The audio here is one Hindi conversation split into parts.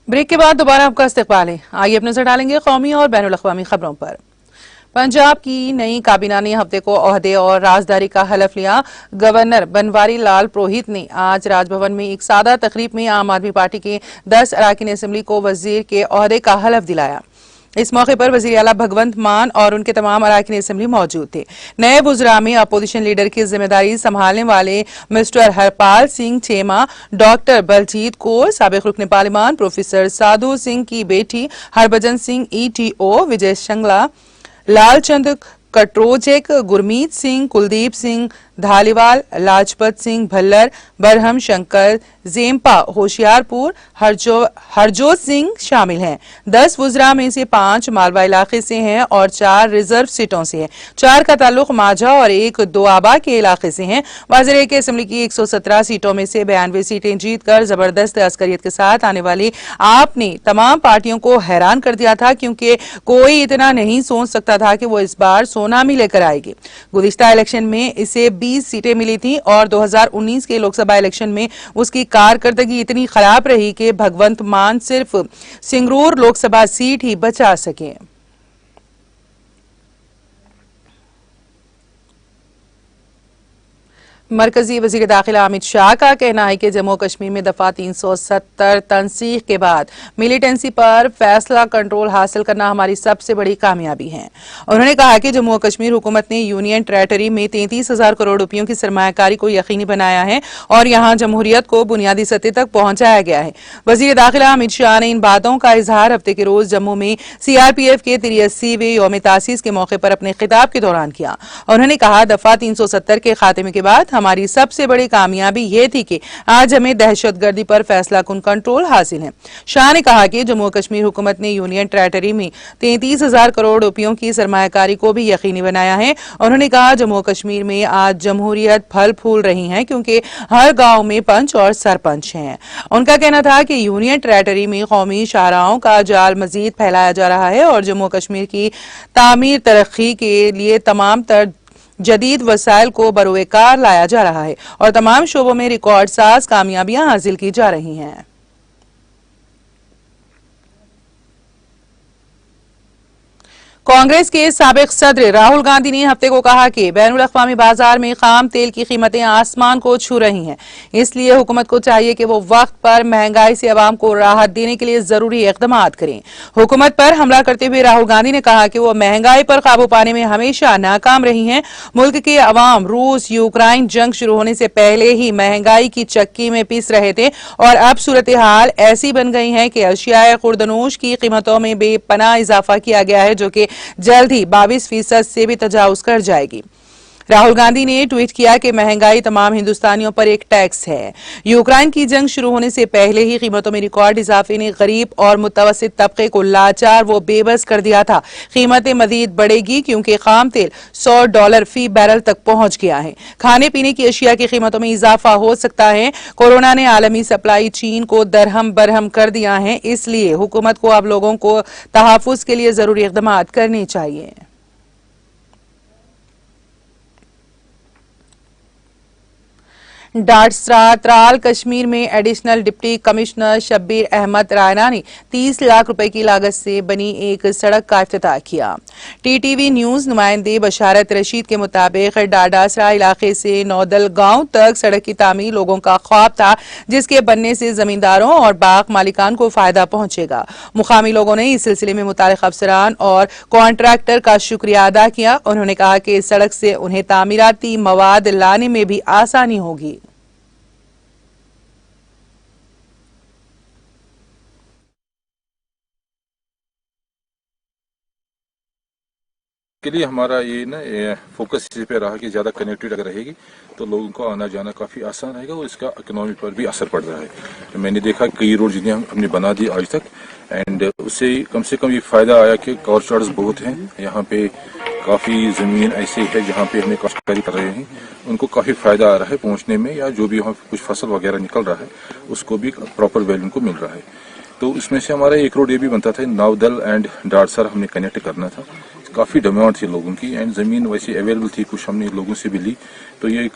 ब्रेक के बाद दोबारा आपका इस्तकबाल है। आइए अब नजर डालेंगे कौमी और बैनुल अक़वामी खबरों पर। पंजाब की नई काबीना ने हफ्ते को ओहदे और राजदारी का हलफ लिया। गवर्नर बनवारी लाल पुरोहित ने आज राजभवन में एक सादा तकरीब में आम आदमी पार्टी के 10 अरकान असम्बली को वजीर के ओहदे का हलफ दिलाया। इस मौके पर वजीर आला भगवंत मान और उनके तमाम अरकान असम्बली मौजूद थे। नए वुज़रा में अपोजिशन लीडर की जिम्मेदारी संभालने वाले मिस्टर हरपाल सिंह चेमा, डॉक्टर बलजीत कौर, साबिक़ रुकन पार्लिमान प्रोफेसर साधु सिंह की बेटी हरभजन सिंह ETO, विजय शंगला, लालचंद कटरोजेक, गुरमीत सिंह, कुलदीप सिंह धालीवाल, लाजपत सिंह भल्लर, बरहम शंकर, जेम्पा होशियारपुर, हरजोत सिंह शामिल हैं। 10 वुज़रा में से 5 मालवा इलाके से हैं और 4 रिजर्व सीटों से हैं। 4 का ताल्लुक माझा और 1 दोआबा के इलाके से हैं। वज़ीर के असम्बली की 117 सीटों में से 92 सीटें जीतकर जबरदस्त अस्करियत के साथ आने वाली आप ने तमाम पार्टियों को हैरान कर दिया था, क्योंकि कोई इतना नहीं सोच सकता था कि वो इस बार सोनामी लेकर आएगी। गुज़िश्ता इलेक्शन में इसे 20 सीटें मिली थी और 2019 के लोकसभा इलेक्शन में उसकी कारकर्दगी इतनी खराब रही कि भगवंत मान सिर्फ सिंगरूर लोकसभा सीट ही बचा सके। मरकजी वजीर दाखिला अमित शाह का कहना है कि जम्मू कश्मीर में दफा 370 तनसीख के बाद मिलिटेंसी पर फैसला कंट्रोल हासिल करना हमारी सबसे बड़ी कामयाबी है। उन्होंने कहा कि जम्मू कश्मीर हुकूमत ने यूनियन टेरेटरी में 33,000 करोड़ रुपयों की सरमायाकारी को यकीनी बनाया है और यहाँ जमहूरियत को बुनियादी सतह तक पहुंचाया गया है। वजीर दाखिला अमित शाह ने इन बातों का इजहार हफ्ते के रोज जम्मू में CRPF के 83वें यौम तासीस के मौके पर अपने खिताब के दौरान किया। उन्होंने कहा, दफा 370 के खात्मे के बाद हमारी सबसे बड़ी कामयाबी ये थी कि आज हमें दहशतगर्दी पर फैसला कुन कंट्रोल हासिल है। शाह ने कहा कि जम्मू कश्मीर हुकूमत ने यूनियन टेरेटरी में 33,000 करोड़ रुपयों की सरमायाकारी को भी यकीनी बनाया है। उन्होंने कहा, जम्मू कश्मीर में आज जमहूरियत फल फूल रही है क्योंकि हर गांव में पंच और सरपंच हैं। उनका कहना था कि यूनियन टेरेटरी में कौमी शाहराहों का जाल मजीद फैलाया जा रहा है और जम्मू कश्मीर की तामीर तरक्की के लिए तमाम तर जदीद वसाइल को बरोएकार लाया जा रहा है और तमाम शोबों में रिकॉर्ड साज कामयाबियां हासिल की जा रही हैं। कांग्रेस के साबिक सदर राहुल गांधी ने हफ्ते को कहा कि बैनुल अक़वामी बाजार में खाम तेल की कीमतें आसमान को छू रही हैं, इसलिए हुकूमत को चाहिए कि वो वक्त पर महंगाई से अवाम को राहत देने के लिए जरूरी इक़दामात करें। हुकूमत पर हमला करते हुए राहुल गांधी ने कहा कि वो महंगाई पर काबू पाने में हमेशा नाकाम रही हैं। मुल्क के अवाम रूस यूक्राइन जंग शुरू होने से पहले ही महंगाई की चक्की में पिस रहे थे और अब सूरत हाल ऐसी बन गई है कि अशियाए खुर्दनोश की कीमतों में बेपनाह इजाफा किया गया है, जो कि जल्द ही 22% से भी तजावुज कर जाएगी। राहुल गांधी ने ट्वीट किया कि महंगाई तमाम हिंदुस्तानियों पर एक टैक्स है। यूक्रेन की जंग शुरू होने से पहले ही कीमतों में रिकॉर्ड इजाफे ने गरीब और मुतवस्सित तबके को लाचार व बेबस कर दिया था। कीमतें मजीद बढ़ेगी क्योंकि खाम तेल $100 फी बैरल तक पहुंच गया है। खाने पीने की अशिया की कीमतों में इजाफा हो सकता है। कोरोना ने आलमी सप्लाई चीन को दरहम बरहम कर दिया है, इसलिए हुकूमत को अब लोगों को तहफ़्फ़ुज़ के लिए जरूरी इक़दामात करने चाहिए। डाटसरा त्राल कश्मीर में additional deputy commissioner Shabbir Ahmad Raina ने 30 लाख रुपए की लागत से बनी एक सड़क का इफ्तिताह किया। TTV न्यूज नुमाइंदे बशारत रशीद के मुताबिक डाडासरा इलाके से नौदल गांव तक सड़क की तामीर लोगों का ख्वाब था, जिसके बनने से जमींदारों और बाग मालिकान को फायदा पहुंचेगा। मुकामी लोगों ने इस सिलसिले में मुतालिक अफसरान और कॉन्ट्रैक्टर का शुक्रिया अदा किया। उन्होंने कहा कि इस सड़क से उन्हें तामीराती मवाद लाने में भी आसानी होगी। के लिए हमारा ये फोकस इस पे रहा कि ज़्यादा कनेक्टिविटी अगर रहेगी तो लोगों को आना जाना काफ़ी आसान रहेगा और इसका इकोनॉमी पर भी असर पड़ रहा है। मैंने देखा कई रोड जिन्हें हमने बना दी आज तक एंड उससे कम ये फ़ायदा आया कि कवर चार्ज बहुत हैं। यहाँ पे काफ़ी ज़मीन ऐसे है जहाँ पे हमें काश्तकारी कर रहे हैं, उनको काफ़ी फ़ायदा आ रहा है पहुँचने में, या जो भी वहाँ कुछ फसल वगैरह निकल रहा है उसको भी प्रॉपर वैल्यू को मिल रहा है। तो इसमें से हमारा एक रोड ये भी बनता था, नावदल एंड डाड़सर हमने कनेक्ट करना था। काफ़ी डिमांड थी लोगों की एंड ज़मीन वैसे अवेलेबल थी, कुछ हमने लोगों से भी ली। तो ये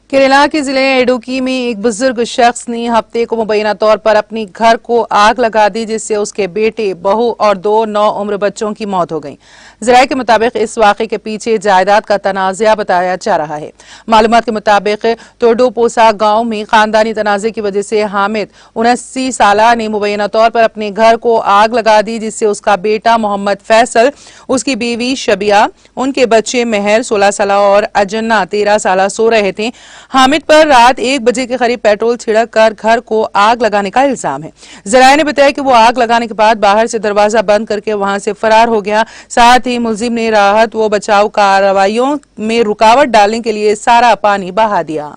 केरला के जिले इडुक्की में एक बुजुर्ग शख्स ने हफ्ते को मुबैना तौर पर अपने घर को आग लगा दी, जिससे उसके बेटे, बहू और 2 नौ उम्र बच्चों की मौत हो गई। जराये के मुताबिक इस वाक़े के पीछे जायदाद का तनाज़ा बताया जा रहा है। मालूमात के मुताबिक तोडोपोसा गांव में खानदानी तनाज़े की वजह से हामिद 79 साला ने मुबैना तौर पर अपने घर को आग लगा दी, जिससे उसका बेटा मोहम्मद फैसल, उसकी बीवी शबिया, उनके बच्चे मेहर 16 साला और अजन्ना 13 साला सो रहे थे। हामिद पर रात 1 बजे के करीब पेट्रोल छिड़क कर घर को आग लगाने का इल्जाम है। जराये ने बताया कि वो आग लगाने के बाद बाहर से दरवाजा बंद करके वहां से फरार हो गया। साथ ही मुलजिम ने राहत व बचाव कार्रवाइयों में रुकावट डालने के लिए सारा पानी बहा दिया।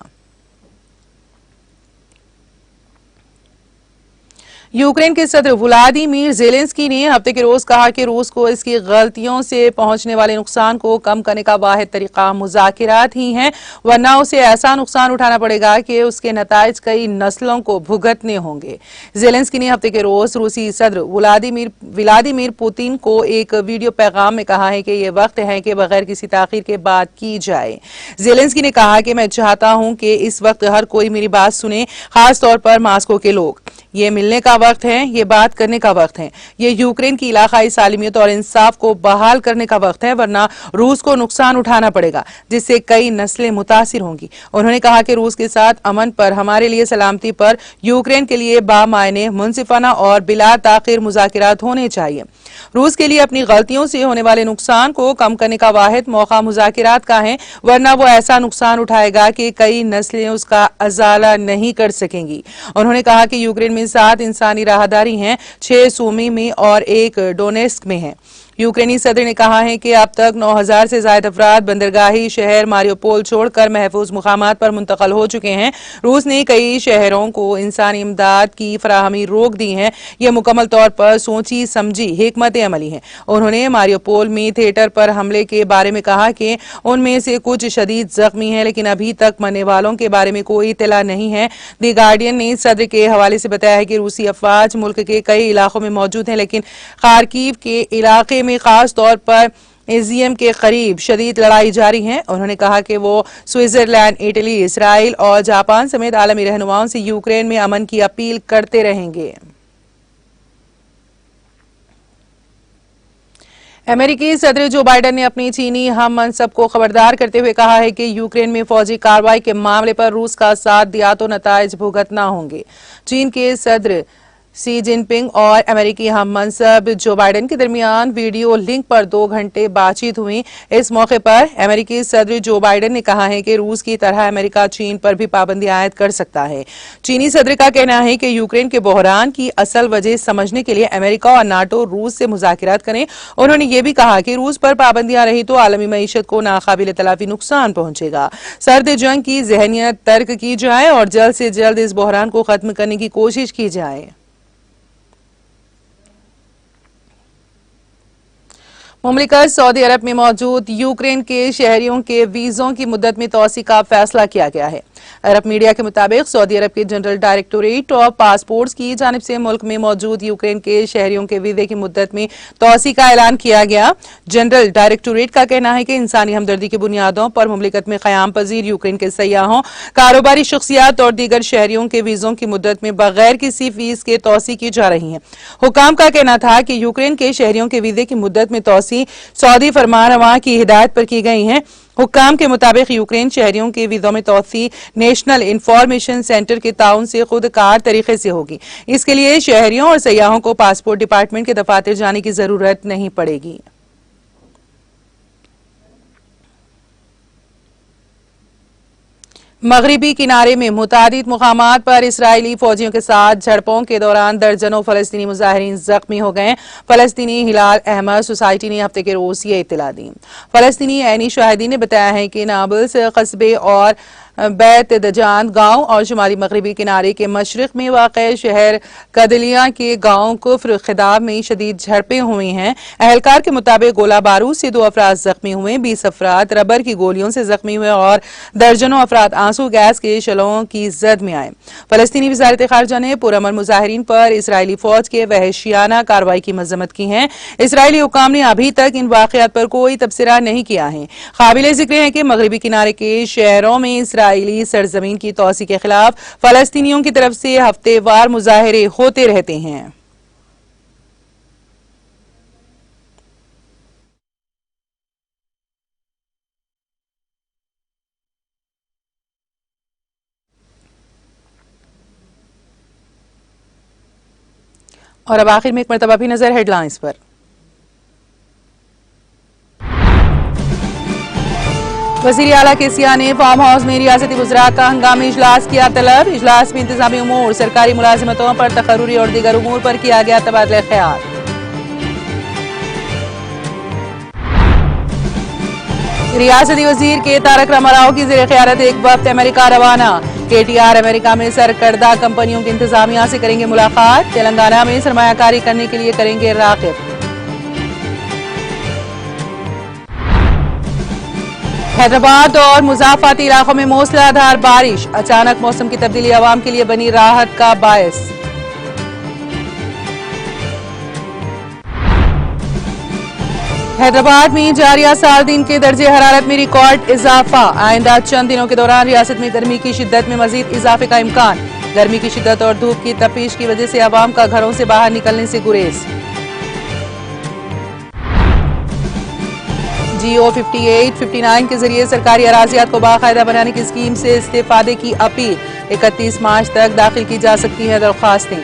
यूक्रेन के सदर व्लादिमीर ज़ेलेंस्की ने हफ्ते के रोज कहा कि रूस को इसकी गलतियों से पहुंचने वाले नुकसान को कम करने का वाहिद तरीका मुज़ाकिरात ही हैं, वरना उसे ऐसा नुकसान उठाना पड़ेगा कि उसके नताइज कई नस्लों को भुगतने होंगे। ज़ेलेंस्की ने हफ्ते के रोज रूसी सदर व्लादिमीर पुतिन को एक वीडियो पैगाम में कहा है कि ये वक्त है कि बगैर किसी ताखीर के बात की जाए। ज़ेलेंस्की ने कहा कि मैं चाहता हूं कि इस वक्त हर कोई मेरी बात सुने, खास तौर पर मास्को के लोग। ये मिलने का वक्त है, ये बात करने का वक्त है, ये यूक्रेन की इलाकाई सालिमियत और इंसाफ को बहाल करने का वक्त है, वरना रूस को नुकसान उठाना पड़ेगा, जिससे कई नस्लें मुतासिर होंगी। उन्होंने कहा कि रूस के साथ अमन पर, हमारे लिए सलामती पर, यूक्रेन के लिए बामायने, मुनसिफाना और बिला ताखिर मुज़ाकिरात होने चाहिए। रूस के लिए अपनी गलतियों से होने वाले नुकसान को कम करने का वाहिद मौका मुज़ाकिरात का है, वरना वो ऐसा नुकसान उठाएगा कि कई नस्लें उसका अजाला नहीं कर सकेंगी। उन्होंने कहा कि यूक्रेन में 7 इंसानी राहदारी हैं, 6 सूमी में और 1 डोनेस्क में है। यूक्रेनी सदर ने कहा है कि अब तक 9000 से ज्यादा अफराद बंदरगाही शहर मारियोपोल छोड़कर महफूज मुकामात पर मुंतकल हो चुके हैं। रूस ने कई शहरों को इंसानी इमदाद की फराहमी रोक दी है। यह मुकम्मल तौर पर सोची समझी हिकमत अमली है। उन्होंने मारियोपोल में थिएटर पर हमले के बारे में कहा कि उनमें से कुछ शदीद जख्मी हैं, लेकिन अभी तक मरने वालों के बारे में कोई इत्तला नहीं है। दी गार्डियन ने सदर के हवाले से बताया है कि रूसी अफवाज मुल्क के कई इलाकों में मौजूद हैं, लेकिन खार्किव के इलाके में खास तौर पर इजियम के करीब शदीद लड़ाई जारी है। उन्होंने कहा कि वो स्विट्जरलैंड, इटली, इसराइल और जापान समेत आलमी रहनुमाओं से यूक्रेन में अमन की अपील करते रहेंगे। अमेरिकी सदर जो बाइडेन ने अपनी चीनी हम मनसब को खबरदार करते हुए कहा है कि यूक्रेन में फौजी कार्रवाई के मामले पर रूस का साथ दिया तो नताइज भुगतना होंगे। चीन के सदर सी जिनपिंग और अमेरिकी हम मनसब जो बाइडेन के दरमियान वीडियो लिंक पर 2 घंटे बातचीत हुई। इस मौके पर अमेरिकी सदर जो बाइडेन ने कहा है कि रूस की तरह अमेरिका चीन पर भी पाबंदी आयद कर सकता है। चीनी सदर का कहना है कि यूक्रेन के बहरान की असल वजह समझने के लिए अमेरिका और नाटो रूस से मुज़ाकिरात करें। उन्होंने ये भी कहा कि रूस पर पाबंदियां रही तो आलमी मईशत को नाकाबिल तलाफी नुकसान पहुंचेगा। सर्द जंग की जहनियत तर्क की जाए और जल्द से जल्द इस बहरान को खत्म करने की कोशिश की जाए। मुमलिकत सऊदी अरब में मौजूद यूक्रेन के शहरियों के वीजों की मुद्दत में तौसी का फैसला किया गया है। अरब मीडिया के मुताबिक सऊदी अरब के जनरल डायरेक्टोरेट ऑफ पासपोर्ट्स की जानिब से मुल्क में मौजूद यूक्रेन के शहरियों के वीजे की मुद्दत में तौसी का ऐलान किया गया। जनरल डायरेक्टोरेट का कहना है कि इंसानी हमदर्दी की बुनियादों पर मुमलिकत में क़याम पजीर यूक्रेन के सयाहों, कारोबारी शख्सियात और दीगर शहरियों के वीजों की मुद्दत में बगैर किसी फीस के तौसी की जा रही है। हुकाम का कहना था कि यूक्रेन के शहरियों के वीजे की मुद्दत में तौसी सऊदी फरमानरवा की हिदायत पर की गई है। हुक्काम के मुताबिक यूक्रेन शहरियों के वीज़ों में तौसी नेशनल इंफॉर्मेशन सेंटर के ताउन से खुद कार तरीके से होगी। इसके लिए शहरियों और सयाहों को पासपोर्ट डिपार्टमेंट के दफातर जाने की जरूरत नहीं पड़ेगी। मगरिबी किनारे में मुतादिद मुकामात पर इसराइली फौजियों के साथ झड़पों के दौरान दर्जनों फलस्तीनी मुजाहिरीन जख्मी हो गए। फलस्तीनी हिलाल अहमद सोसाइटी ने हफ्ते के रोज ये इत्तला दी। फलस्तीनी ऐनी शाहिदीन ने बताया है कि नाबल्स कस्बे और बैत दजान गांव और शुमाली मगरबी किनारे के मशरक में वाक़ शहर कदलिया के गांव कुफ्र खिदाब में शदीद झड़पें हुई हैं। अहलकार के मुताबिक गोला बारूद से 2 अफराद जख्मी हुए, 20 अफराद रबर की गोलियों से जख्मी हुए और दर्जनों अफराद आंसू गैस के शलों की जद में आए। फलस्तीनी वज़ारत खारजा ने पुरअमन मुजाहिरीन पर इसराइली फौज के वहशियाना कार्रवाई की मजम्मत की है। इसराइली हुकाम ने अभी तक इन वाक़यात पर कोई तबसरा नहीं किया है। काबिले जिक्र है कि मगरबी किनारे के शहरों में इसराइली सरजमीन की तोसी के खिलाफ फलस्तीनियों की तरफ से हफ्तेवार मुजाहरे होते रहते हैं। और अब आखिर में एक मरतबा भी नजर हेडलाइंस पर। वज़ीर आला केसिया ने फार्म हाउस में रियासती वज़रा का हंगामी इजलास किया तलब। इजलास में इंतजामी उमूर, सरकारी मुलाजिमतों पर तकर्रुरी और दीगर उमूर पर किया गया तबादला ख्याल। रियासती वजीर के तारक रामाराव की ज़ेर क़ियादत एक वफ्द अमेरिका रवाना। KTR अमेरिका में सरकर्दा कंपनियों की इंतजामिया से करेंगे मुलाकात। तेलंगाना में सरमायाकारी करने के लिए करेंगे राग़िब। हैदराबाद और मुज़ाफ़ाती इलाकों में मूसलाधार बारिश, अचानक मौसम की तब्दीली अवाम के लिए बनी राहत का बायस। हैदराबाद में जारिया साल दिन के दर्जे हरारत में रिकॉर्ड इजाफा। आइंदा चंद दिनों के दौरान रियासत में गर्मी की शिद्दत में मजीद इजाफे का इम्कान। गर्मी की शिद्दत और धूप की तपिश की वजह से अवाम का घरों से बाहर निकलने से गुरेज। GO 58-59 के जरिए सरकारी अराजियात को बाकायदा बनाने की स्कीम से इस्तेफादे की अपील। 31 मार्च तक दाखिल की जा सकती हैं दरख्वास्तें।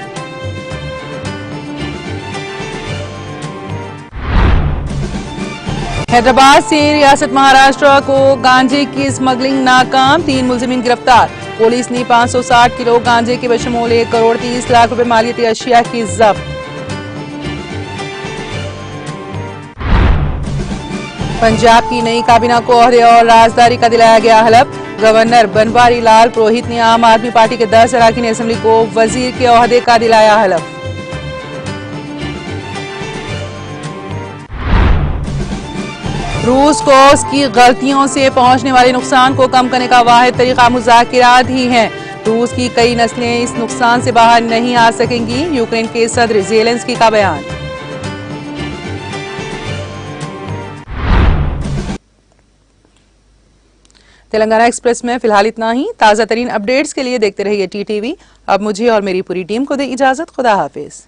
हैदराबाद से रियासत महाराष्ट्र को गांजे की स्मगलिंग नाकाम, 3 मुलजिमीन गिरफ्तार। पुलिस ने 560 किलो गांजे के बशमूल 1 करोड़ 30 लाख रुपए मालियती अशिया की जब्त। पंजाब की नई काबीना को ओहदे और राजदारी का दिलाया गया हलफ। गवर्नर बनवारी लाल पुरोहित ने आम आदमी पार्टी के 10 अरकान असेंबली को वजीर के ओहदे का दिलाया हलफ। रूस को उसकी गलतियों से पहुंचने वाले नुकसान को कम करने का वाहिद तरीका मुज़ाकिरात ही है। रूस की कई नस्लें इस नुकसान से बाहर नहीं आ सकेंगी, यूक्रेन के सदर ज़ेलेंस्की का बयान। तेलंगाना एक्सप्रेस में फिलहाल इतना ही। ताज़ा तरीन अपडेट्स के लिए देखते रहिए TTV। अब मुझे और मेरी पूरी टीम को दे इजाजत। खुदा हाफिज।